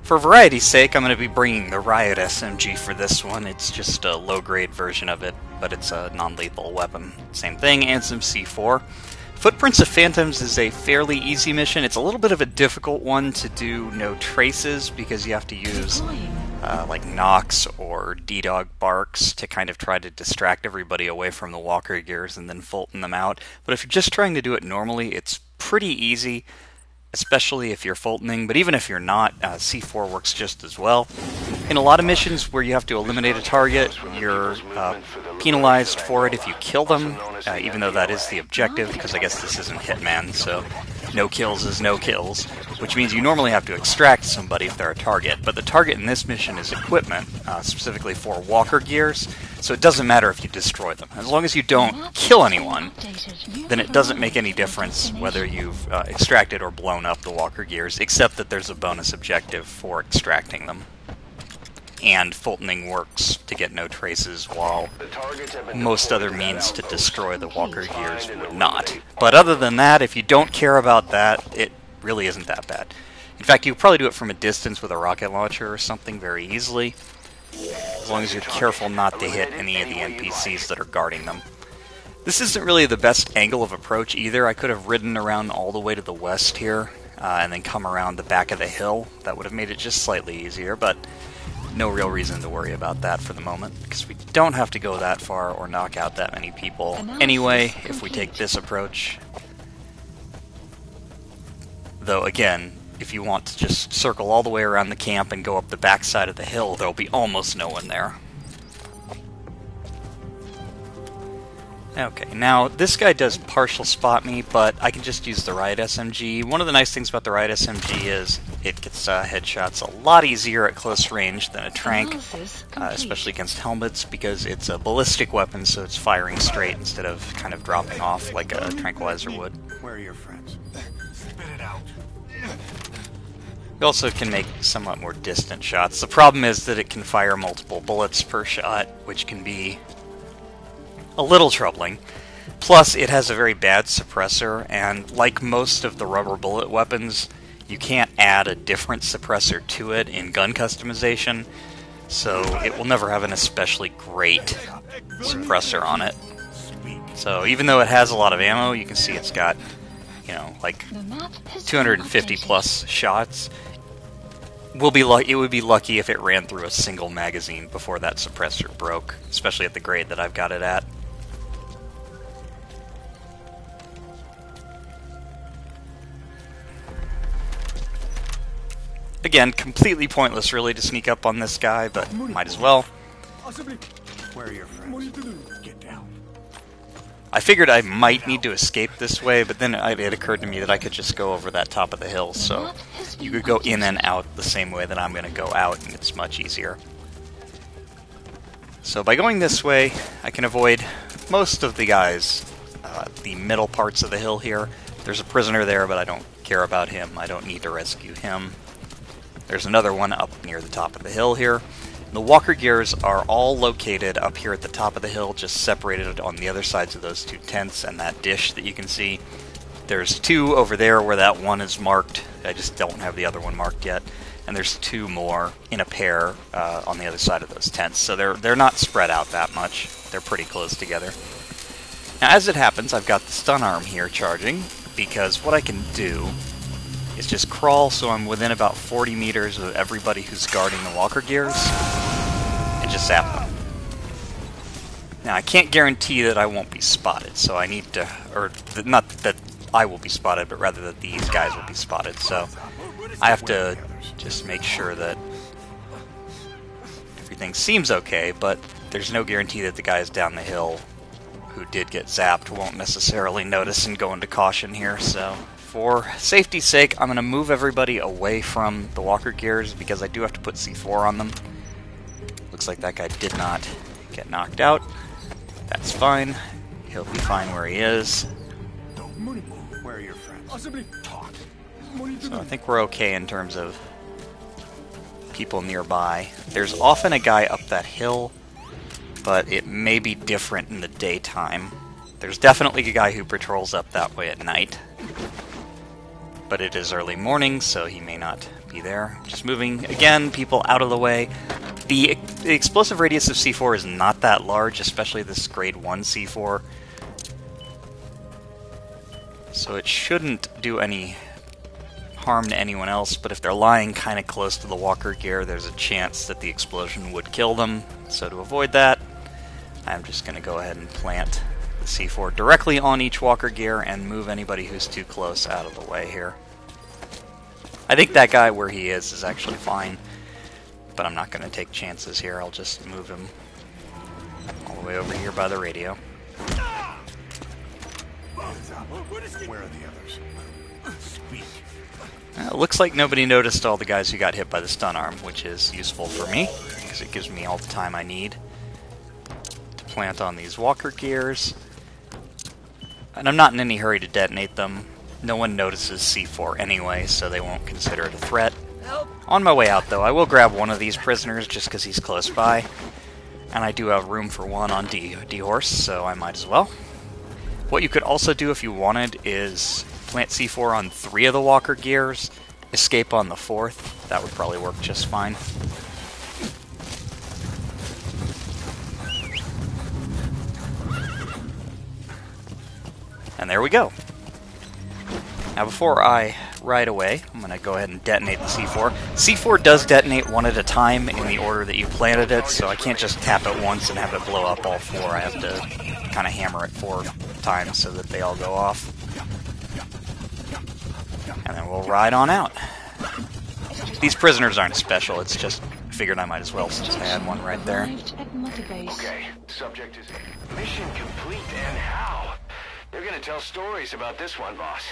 For variety's sake, I'm going to be bringing the Riot SMG for this one. It's just a low-grade version of it, but it's a non-lethal weapon. Same thing, and some C4. Footprints of Phantoms is a fairly easy mission. It's a little bit of a difficult one to do no traces, because you have to use like Nox or D-Dog barks to kind of try to distract everybody away from the walker gears and then Fulton them out. But if you're just trying to do it normally, it's pretty easy, especially if you're Fultoning, but even if you're not, C4 works just as well. In a lot of missions where you have to eliminate a target, you're penalized for it if you kill them, even though that is the objective, because I guess this isn't Hitman, so no kills is no kills, which means you normally have to extract somebody if they're a target, but the target in this mission is equipment, specifically for walker gears, so it doesn't matter if you destroy them. As long as you don't kill anyone, then it doesn't make any difference whether you've extracted or blown up the walker gears, except that there's a bonus objective for extracting them. And Fultoning works to get no traces, while most other means to destroy the walker gears would not. But other than that, if you don't care about that, it really isn't that bad. In fact, you could probably do it from a distance with a rocket launcher or something very easily, as long as you're careful not to hit any of the NPCs that are guarding them. This isn't really the best angle of approach either. I could have ridden around all the way to the west here, and then come around the back of the hill. That would have made it just slightly easier, but no real reason to worry about that for the moment, because we don't have to go that far or knock out that many people anyway if we take this approach. Though again, if you want to just circle all the way around the camp and go up the back side of the hill, there'll be almost no one there. Okay, now this guy does partial spot me, but I can just use the Riot SMG. One of the nice things about the Riot SMG is it gets headshots a lot easier at close range than a trank, especially against helmets, because it's a ballistic weapon, so it's firing straight instead of kind of dropping off like a tranquilizer would. Where are your friends? Spit it out. You also can make somewhat more distant shots. The problem is that it can fire multiple bullets per shot, which can be a little troubling. Plus, it has a very bad suppressor, and like most of the rubber bullet weapons, you can't add a different suppressor to it in gun customization, so it will never have an especially great suppressor on it. So even though it has a lot of ammo, you can see it's got, you know, like 250 plus shots. It would be lucky if it ran through a single magazine before that suppressor broke, especially at the grade that I've got it at. Again, completely pointless really to sneak up on this guy, but might as well. Where are your friends? Get down. I figured I might need to escape this way, but then it occurred to me that I could just go over that top of the hill, so you could go in and out the same way that I'm going to go out, and it's much easier. So by going this way, I can avoid most of the guys, the middle parts of the hill here. There's a prisoner there, but I don't care about him. I don't need to rescue him. There's another one up near the top of the hill here. The walker gears are all located up here at the top of the hill, just separated on the other sides of those two tents and that dish that you can see. There's two over there where that one is marked. I just don't have the other one marked yet. And there's two more in a pair on the other side of those tents. So they're not spread out that much. They're pretty close together. Now, as it happens, I've got the stun arm here charging, because what I can do is just crawl so I'm within about 40 meters of everybody who's guarding the walker gears, and just zap them. Now, I can't guarantee that I won't be spotted, so I need to, or not that I will be spotted, but rather that these guys will be spotted, so I have to just make sure that everything seems okay, but there's no guarantee that the guys down the hill who did get zapped won't necessarily notice and go into caution here, so for safety's sake, I'm going to move everybody away from the walker gears, because I do have to put C4 on them. Looks like that guy did not get knocked out. That's fine. He'll be fine where he is. Where are your friends? So I think we're okay in terms of people nearby. There's often a guy up that hill, but it may be different in the daytime. There's definitely a guy who patrols up that way at night, but it is early morning, so he may not be there. Just moving, again, people out of the way. The explosive radius of C4 is not that large, especially this grade 1 C4. So it shouldn't do any harm to anyone else, but if they're lying kind of close to the walker gear, there's a chance that the explosion would kill them. So to avoid that, I'm just going to go ahead and plant the C4 directly on each walker gear and move anybody who's too close out of the way here. I think that guy where he is actually fine, but I'm not going to take chances here. I'll just move him all the way over here by the radio. Where are the others? Speak. Looks like nobody noticed all the guys who got hit by the stun arm, which is useful for me, because it gives me all the time I need to plant on these walker gears. And I'm not in any hurry to detonate them. No one notices C4 anyway, so they won't consider it a threat. On my way out, though, I will grab one of these prisoners just because he's close by. And I do have room for one on D-Horse, so I might as well. What you could also do if you wanted is plant C4 on 3 of the walker gears, escape on the 4th. That would probably work just fine. And there we go. Now before I ride away, I'm going to go ahead and detonate the C4. C4 does detonate one at a time in the order that you planted it, so I can't just tap it once and have it blow up all 4. I have to kind of hammer it 4 times so that they all go off. And then we'll ride on out. These prisoners aren't special, it's just figured I might as well since I had one right there. Okay, subject is mission complete, and how? They're gonna tell stories about this one, boss.